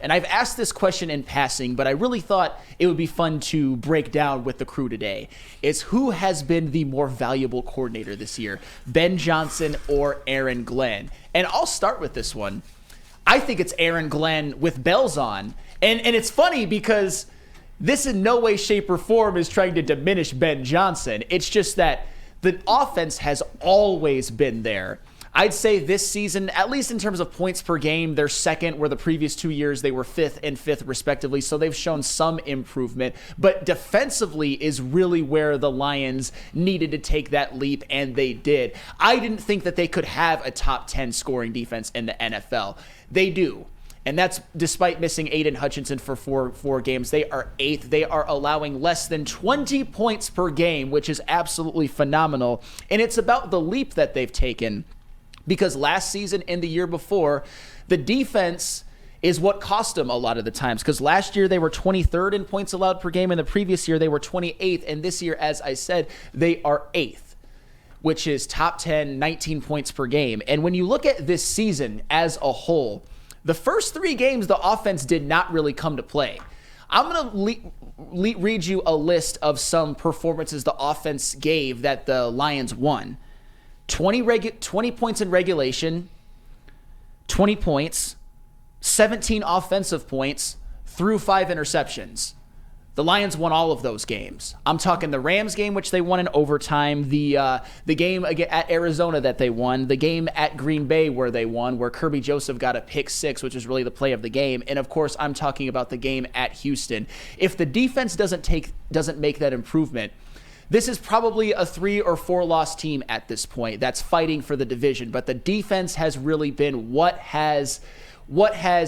And I've asked this question in passing, but I really thought it would be fun to break down with the crew today, is who has been the more valuable coordinator this year, Ben Johnson or Aaron Glenn? And I'll start with this one. I think it's Aaron Glenn with bells on. And it's funny because this in no way, shape, or form is trying to diminish Ben Johnson. It's just that the offense has always been there. I'd say this season, at least in terms of points per game, they're second, where the previous 2 years they were fifth and fifth respectively, so they've shown some improvement. But defensively is really where the Lions needed to take that leap, and they did. I didn't think that they could have a top 10 scoring defense in the NFL. They do. And that's despite missing Aiden Hutchinson for four games. They are eighth. They are allowing less than 20 points per game, which is absolutely phenomenal. And it's about the leap that they've taken, because last season and the year before, the defense is what cost them a lot of the times. Because last year they were 23rd in points allowed per game, and the previous year they were 28th. And this year, as I said, they are 8th, which is top 10, 19 points per game. And when you look at this season as a whole, the first 3 games, the offense did not really come to play. I'm going to read you a list of some performances the offense gave that the Lions won. 20 points in regulation, 20 points, 17 offensive points, through 5 interceptions. The Lions won all of those games. I'm talking the Rams game, which they won in overtime, the game at Arizona that they won, the game at Green Bay where they won, where Kirby Joseph got a pick 6, which was really the play of the game. And of course, I'm talking about the game at Houston. If the defense doesn't make that improvement, this is probably a 3 or 4 loss team at this point that's fighting for the division. But the defense has really been what has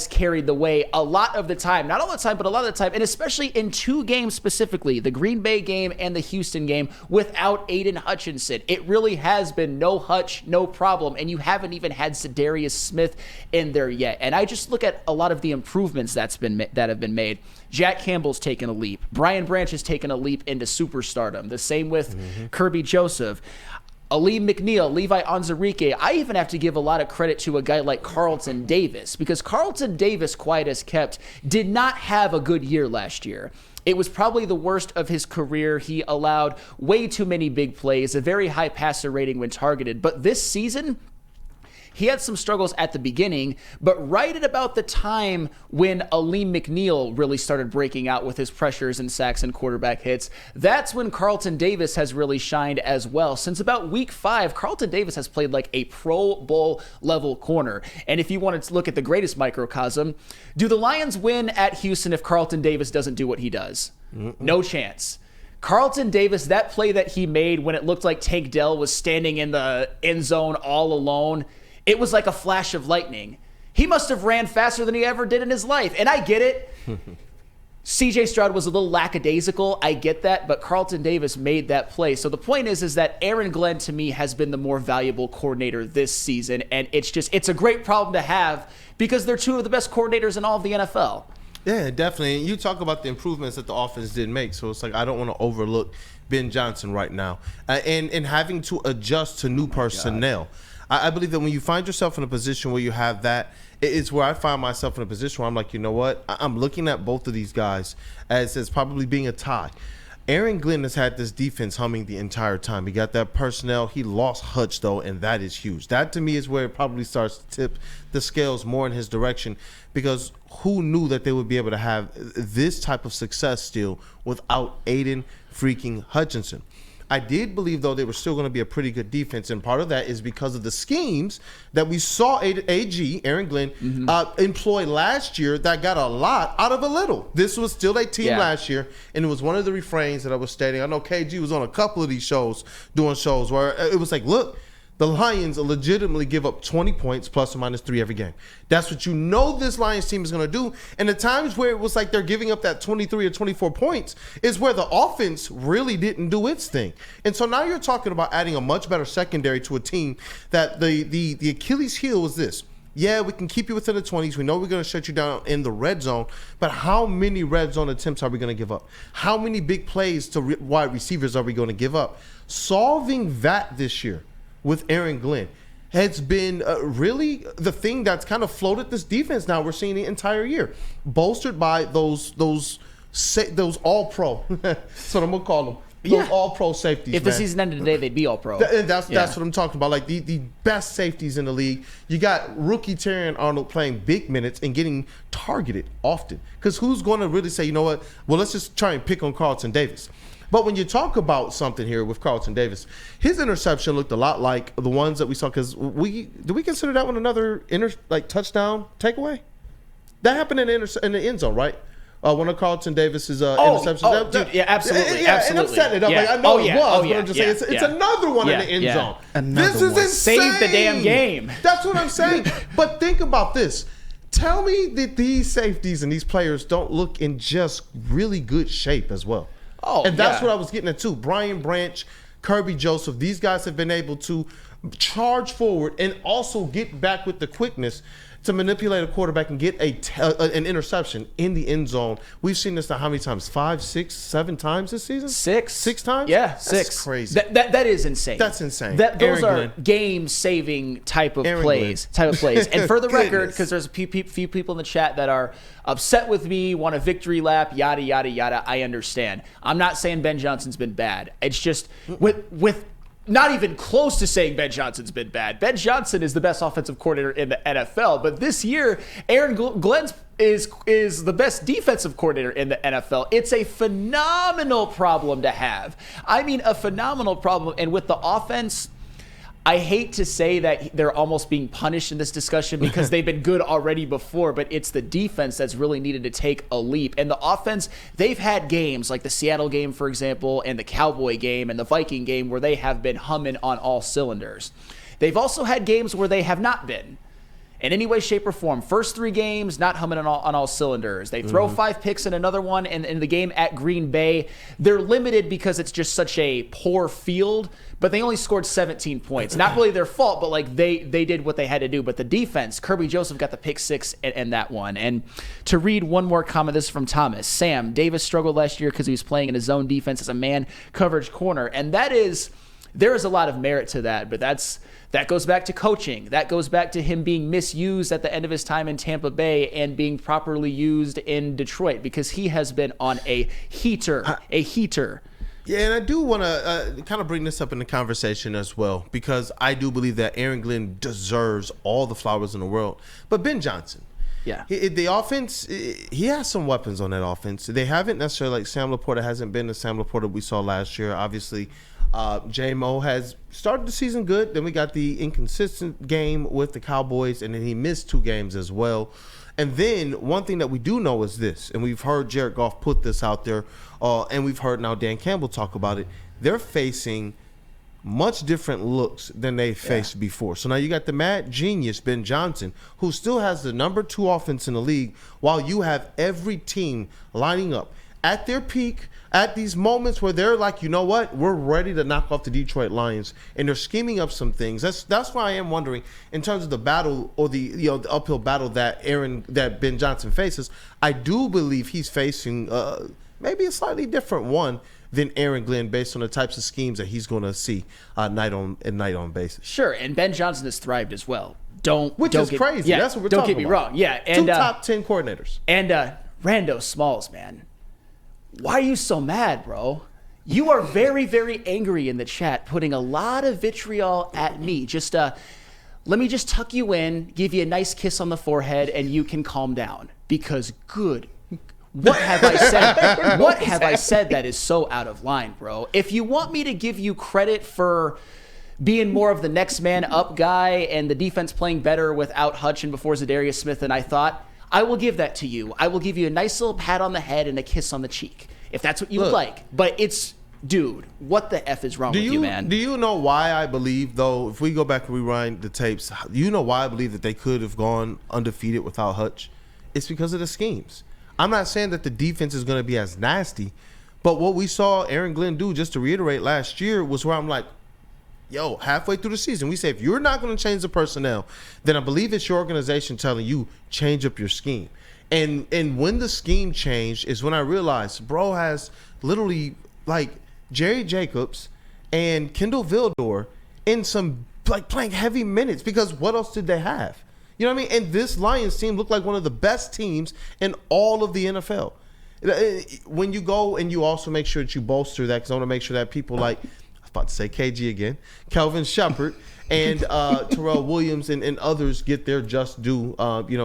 carried the way a lot of the time. Not all the time, but a lot of the time. And especially in 2 games specifically, the Green Bay game and the Houston game, without Aiden Hutchinson. It really has been no Hutch, no problem. And you haven't even had Za'Darius Smith in there yet. And I just look at a lot of the improvements that have been made. Jack Campbell's taken a leap. Brian Branch has taken a leap into superstardom. The same with Kirby Joseph. Aleem McNeil, Levi Onwuzurike. I even have to give a lot of credit to a guy like Carlton Davis, because Carlton Davis, quiet as kept, did not have a good year last year. It was probably the worst of his career. He allowed way too many big plays, a very high passer rating when targeted. But this season, he had some struggles at the beginning, but right at about the time when Aleem McNeil really started breaking out with his pressures and sacks and quarterback hits, that's when Carlton Davis has really shined as well. Since about week 5, Carlton Davis has played like a Pro Bowl level corner. And if you wanted to look at the greatest microcosm, do the Lions win at Houston if Carlton Davis doesn't do what he does? No chance. Carlton Davis, that play that he made when it looked like Tank Dell was standing in the end zone all alone, it was like a flash of lightning. He must have ran faster than he ever did in his life. And I get it. CJ Stroud was a little lackadaisical. I get that. But Carlton Davis made that play. So the point is that Aaron Glenn, to me, has been the more valuable coordinator this season. And it's a great problem to have, because they're 2 of the best coordinators in all of the NFL. Yeah, definitely. You talk about the improvements that the offense did make. So it's like, I don't want to overlook Ben Johnson right now. And having to adjust to new personnel. I believe that when you find yourself in a position where you have that, it's where I find myself in a position where I'm like, you know what? I'm looking at both of these guys as probably being a tie. Aaron Glenn has had this defense humming the entire time. He got that personnel. He lost Hutch, though, and that is huge. That, to me, is where it probably starts to tip the scales more in his direction, because who knew that they would be able to have this type of success still without Aiden freaking Hutchinson? I did believe, though, they were still going to be a pretty good defense, and part of that is because of the schemes that we saw Aaron Glenn, employ last year that got a lot out of a little. This was still a team last year, and it was one of the refrains that I was stating. I know KG was on a couple of these shows, doing shows where it was like, look, the Lions legitimately give up 20 points plus or minus 3 every game. That's what you know this Lions team is going to do. And the times where it was like they're giving up that 23 or 24 points is where the offense really didn't do its thing. And so now you're talking about adding a much better secondary to a team that the Achilles heel is this. Yeah, we can keep you within the 20s. We know we're going to shut you down in the red zone. But how many red zone attempts are we going to give up? How many big plays to wide receivers are we going to give up? Solving that this year with Aaron Glenn has been really the thing that's kind of floated this defense. Now we're seeing the entire year, bolstered by those all pro. That's what I'm gonna call them. Those all pro safeties. If the season ended today, they'd be all pro. That's what I'm talking about. Like the best safeties in the league. You got rookie Terrion Arnold playing big minutes and getting targeted often. Because who's going to really say, you know what? Well, let's just try and pick on Carlton Davis. But when you talk about something here with Carlton Davis, his interception looked a lot like the ones that we saw. Because do we consider that one another touchdown takeaway? That happened in the end zone, right? One of Carlton Davis's interceptions. Dude, yeah, absolutely. Yeah, absolutely. and I'm setting it up. Yeah. Like, I know it was, but I'm just saying it's another one in the end zone. This is insane. Save the damn game. That's what I'm saying. But think about this. Tell me that these safeties and these players don't look in just really good shape as well. And that's what I was getting at too. Brian Branch, Kirby Joseph, these guys have been able to charge forward and also get back with the quickness to manipulate a quarterback and get an interception in the end zone. We've seen this now how many times? 5, 6, 7 times this season? 6 times? Yeah, That's 6. Crazy. That is insane. That's insane. Those are game-saving type of plays. And for the record, because there's a few people in the chat that are upset with me, want a victory lap, yada, yada, yada, I understand. I'm not saying Ben Johnson's been bad. It's just with not even close to saying Ben Johnson's been bad. Ben Johnson is the best offensive coordinator in the NFL, but this year, Aaron Glenn is the best defensive coordinator in the NFL. It's a phenomenal problem to have. I mean, a phenomenal problem. And with the offense, I hate to say that they're almost being punished in this discussion because they've been good already before, but it's the defense that's really needed to take a leap. And the offense, they've had games like the Seattle game, for example, and the Cowboy game and the Viking game where they have been humming on all cylinders. They've also had games where they have not been in any way, shape, or form. First 3 games, not humming on all cylinders. They throw 5 picks in another one, and in the game at Green Bay, they're limited because it's just such a poor field, but they only scored 17 points. Not really their fault, but like they did what they had to do. But the defense, Kirby Joseph got the pick 6 and that one. And to read one more comment, this is from Thomas. Sam, Davis struggled last year because he was playing in his zone defense as a man coverage corner. And there is a lot of merit to that, but that goes back to coaching. That goes back to him being misused at the end of his time in Tampa Bay and being properly used in Detroit because he has been on a heater. Yeah, and I do want to kind of bring this up in the conversation as well because I do believe that Aaron Glenn deserves all the flowers in the world. But Ben Johnson, the offense, he has some weapons on that offense. They haven't necessarily, like Sam Laporta hasn't been the Sam Laporta we saw last year. Obviously, J-Mo has started the season good. Then we got the inconsistent game with the Cowboys, and then he missed 2 games as well. And then one thing that we do know is this, and we've heard Jared Goff put this out there, and we've heard now Dan Campbell talk about it. They're facing much different looks than they faced before. So now you got the mad genius, Ben Johnson, who still has the number 2 offense in the league, while you have every team lining up at their peak, at these moments where they're like, you know what, we're ready to knock off the Detroit Lions, and they're scheming up some things. That's why I am wondering, in terms of the battle or the uphill battle that Ben Johnson faces, I do believe he's facing maybe a slightly different one than Aaron Glenn based on the types of schemes that he's going to see night on basis. Sure, and Ben Johnson has thrived as well. Which is crazy. Yeah, that's what we're don't talking get me about. wrong. Yeah, and 2 top 10 coordinators. And Rando Smalls, man. Why are you so mad, bro? You are very, very angry in the chat, putting a lot of vitriol at me. Just let me just tuck you in, give you a nice kiss on the forehead, and you can calm down. Because what have I said? What have I said that is so out of line, bro? If you want me to give you credit for being more of the next man up guy and the defense playing better without Hutch and before Zadarius Smith than I thought, I will give that to you. I will give you a nice little pat on the head and a kiss on the cheek, if that's what you would like. But dude, what the F is wrong with you, man? Do you know why I believe, though, if we go back and rewind the tapes, you know why I believe that they could have gone undefeated without Hutch? It's because of the schemes. I'm not saying that the defense is going to be as nasty, but what we saw Aaron Glenn do, just to reiterate, last year was where I'm like, yo, halfway through the season, we say, if you're not going to change the personnel, then I believe it's your organization telling you, change up your scheme. And when the scheme changed is when I realized bro has literally like Jerry Jacobs and Kendall Vildor in some like playing heavy minutes because what else did they have? You know what I mean? And this Lions team looked like one of the best teams in all of the NFL. When you go and you also make sure that you bolster that, because I want to make sure that people like, I was about to say KG again, Kelvin Shepard and Terrell Williams and others get their just due,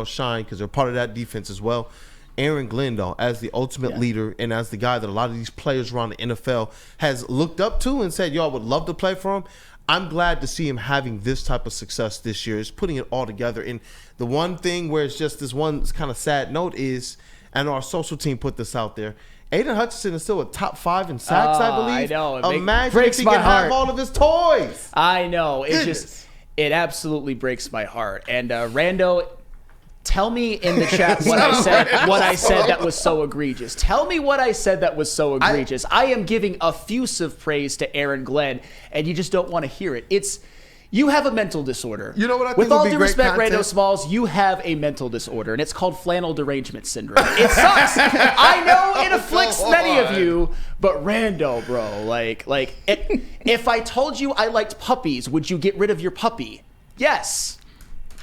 shine, because they're part of that defense as well. Aaron Glenn, though, as the ultimate leader and as the guy that a lot of these players around the NFL has looked up to and said, yo, I would love to play for him. I'm glad to see him having this type of success this year. Is putting it all together. And the one thing where it's just this one kind of sad note is, and our social team put this out there, Aiden Hutchinson is still a top 5 in sacks, I believe. I know. Imagine if he could have all of his toys. I know. It absolutely breaks my heart. And Rando, tell me in the chat what I said that was so egregious. Tell me what I said that was so egregious. I am giving effusive praise to Aaron Glenn, and you just don't want to hear it. You have a mental disorder. You know what I think With all would be due great respect, content? Rando Smalls, you have a mental disorder, and it's called flannel derangement syndrome. It sucks. I know it afflicts many of you, but Rando, bro, if I told you I liked puppies, would you get rid of your puppy? Yes.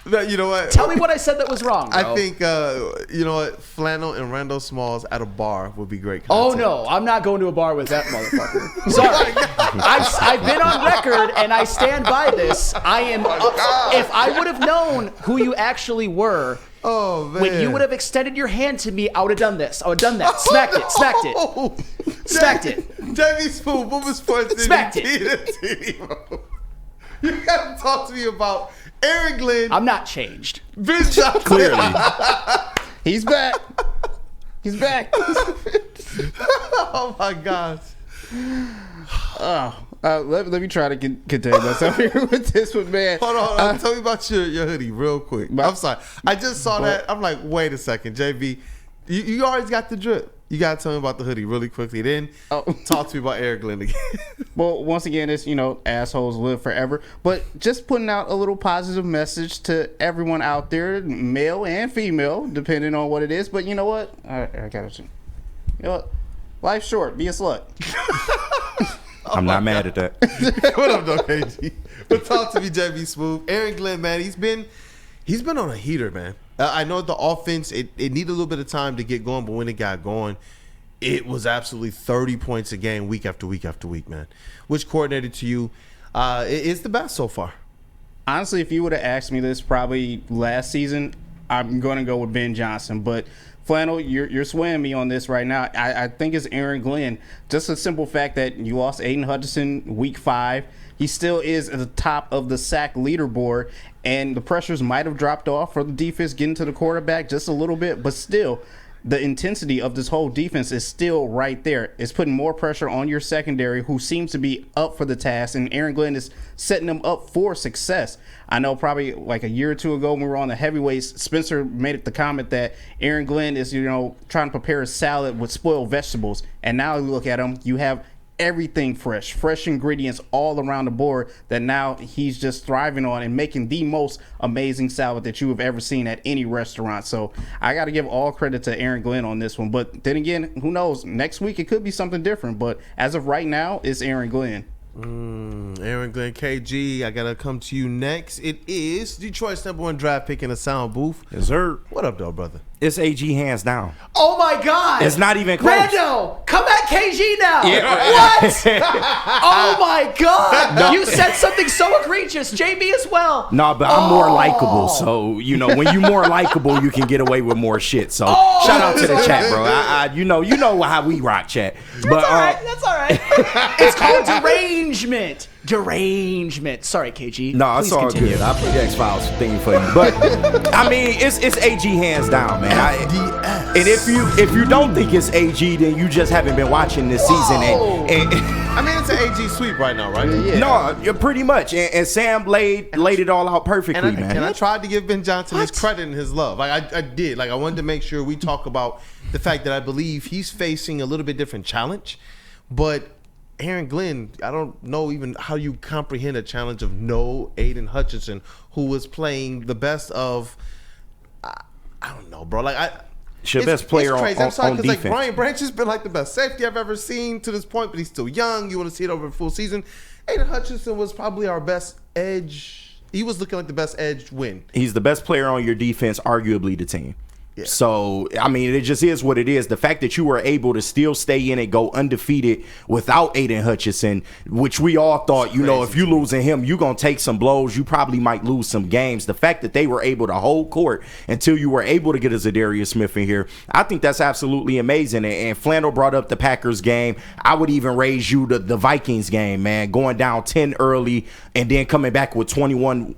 No, you know what? Tell me what I said that was wrong, bro. I think, you know what? Flannel and Randall Smalls at a bar would be great Oh, content. no. I'm not going to a bar with that motherfucker. Sorry. I've been on record, and I stand by this. If I would have known who you actually were, oh, man. when you would have extended your hand to me, I would have done this. I would have done that. Smacked it. Smacked it. Smacked it. Jamie Spoon, Boomer Sports. Smacked it. You got to talk to me about Aaron Glenn. I'm not changed. Ben Johnson. Clearly. He's back. He's back. Oh, my gosh. Let me try to contain myself here with this one, man. Hold on. Tell me about your hoodie real quick. I'm sorry. I just saw that. I'm like, wait a second, JB. You always got the drip. You got to tell me about the hoodie really quickly. Then talk to me about Aaron Glenn again. Well, once again, it's, assholes live forever. But just putting out a little positive message to everyone out there, male and female, depending on what it is. But you know what? I got you. You know what? Life's short. Be a slut. I'm not mad at that. What up, though, KG? But talk to me, JB Smooth. Aaron Glenn, man, he's been on a heater, man. I know the offense, it needed a little bit of time to get going, but when it got going, it was absolutely 30 points a game week after week after week, man. Which coordinator to you is the best so far? Honestly, if you would have asked me this probably last season, I'm going to go with Ben Johnson. But Flannel, you're swaying me on this right now. I think it's Aaron Glenn. Just a simple fact that you lost Aiden Hutchinson week 5. He still is at the top of the sack leaderboard, and the pressures might have dropped off for the defense getting to the quarterback just a little bit, but still, the intensity of this whole defense is still right there. It's putting more pressure on your secondary, who seems to be up for the task, and Aaron Glenn is setting them up for success. I know probably like a year or two ago when we were on the heavyweights, Spencer made the comment that Aaron Glenn is, trying to prepare a salad with spoiled vegetables, and now you look at him, you have everything fresh ingredients all around the board that now he's just thriving on and making the most amazing salad that you have ever seen at any restaurant. So I got to give all credit to Aaron Glenn on this one. But then again, who knows? Next week it could be something different. But as of right now, it's Aaron Glenn. Aaron Glenn, KG, I gotta come to you next. It is Detroit's #1 draft pick in the sound booth. Yes, sir. What up, though, brother? It's AG hands down. Oh my God! It's not even close. Rando, come at KG now. Yeah. What? Oh my God! No. You said something so egregious. JB as well. No, but I'm more likable. So when you're more likable, you can get away with more shit. So shout out to the chat, bro. You know how we rock, chat. But That's all right. It's called derangement. Sorry, KG. No, it's all good. I'll play the X-Files thing for you. But I mean, it's AG hands down, man. And if you don't think it's AG, then you just haven't been watching this season. And I mean, it's an AG sweep right now, right? Yeah. No, you're pretty much. And Sam laid it all out perfectly, man. And I tried to give Ben Johnson his credit and his love. I did. I wanted to make sure we talk about the fact that I believe he's facing a little bit different challenge. But Aaron Glenn, I don't know even how you comprehend a challenge of no Aiden Hutchinson, who was playing the best of, I don't know, bro. Your best player it's crazy. I'm sorry, on because defense. Brian Branch has been the best safety I've ever seen to this point, but he's still young. You want to see it over a full season. Aiden Hutchinson was probably our best edge. He was looking like the best edge win. He's the best player on your defense, arguably the team. Yeah. So, I mean, it just is what it is. The fact that you were able to still stay in and go undefeated without Aiden Hutchinson, which we all thought, you know, if you losing him, you're going to take some blows. You probably might lose some games. The fact that they were able to hold court until you were able to get a Zadarius Smith in here, I think that's absolutely amazing. And Flannel brought up the Packers game. I would even raise you the Vikings game, man, going down 10 early and then coming back with 21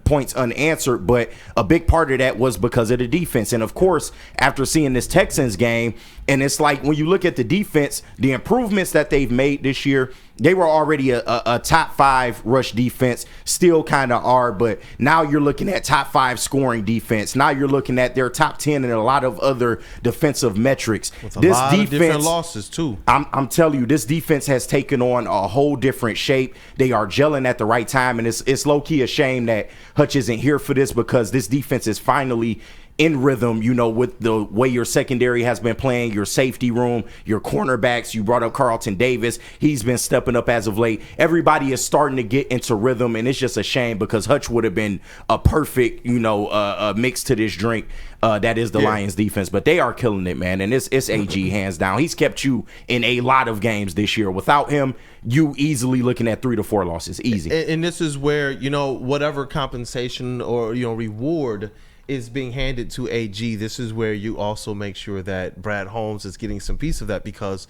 points unanswered. But a big part of that was because of the defense. And of course, after seeing this Texans game, and it's like when you look at the defense, the improvements that they've made this year, they were already a top 5 rush defense, still kind of are, but now you're looking at top 5 scoring defense. Now you're looking at their top 10 and a lot of other defensive metrics. With a lot of different losses too. I'm telling you, this defense has taken on a whole different shape. They are gelling at the right time, and it's low-key a shame that Hutch isn't here for this, because this defense is finally in rhythm, you know, with the way your secondary has been playing, your safety room, your cornerbacks. You brought up Carlton Davis. He's been stepping up as of late. Everybody is starting to get into rhythm, and it's just a shame because Hutch would have been a perfect, you know, mix to this drink. That is the Lions defense, but they are killing it, man. And it's AG hands down. He's kept you in a lot of games this year. Without him, you easily looking at 3 to 4 losses. Easy. And this is where, you know, whatever compensation or, you know, reward is being handed to AG, this is where you also make sure that Brad Holmes is getting some piece of that, because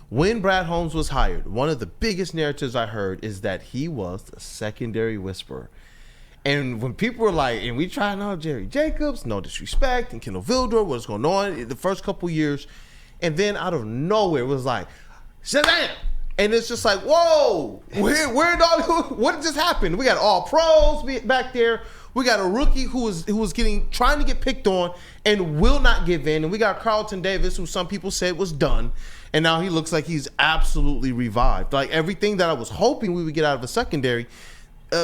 when Brad Holmes was hired, one of the biggest narratives I heard is that he was the secondary whisperer. And when people were like, and we trying out Jerry Jacobs, no disrespect, and Kendall Vildor, what's going on in the first couple years, and then out of nowhere it was like, Shazam! And it's just like, whoa, where did all, what just happened? We got all pros back there. We got a rookie who was trying to get picked on and will not give in. And we got Carlton Davis, who some people said was done. And now he looks like he's absolutely revived. Like everything that I was hoping we would get out of a secondary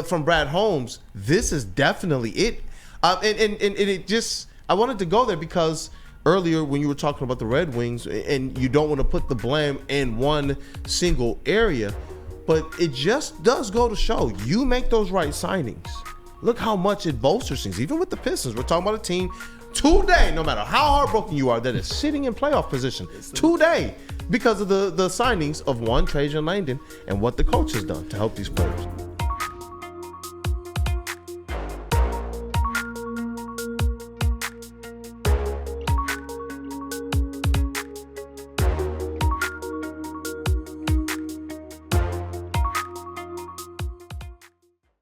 from Brad Holmes, this is definitely it. And it just, I wanted to go there because earlier when you were talking about the Red Wings, and you don't want to put the blame in one single area, but it just does go to show you make those right signings. Look how much it bolsters things. Even with the Pistons, we're talking about a team today, no matter how heartbroken you are, that is sitting in playoff position today because of the signings of one, Trajan Langdon, and what the coach has done to help these players.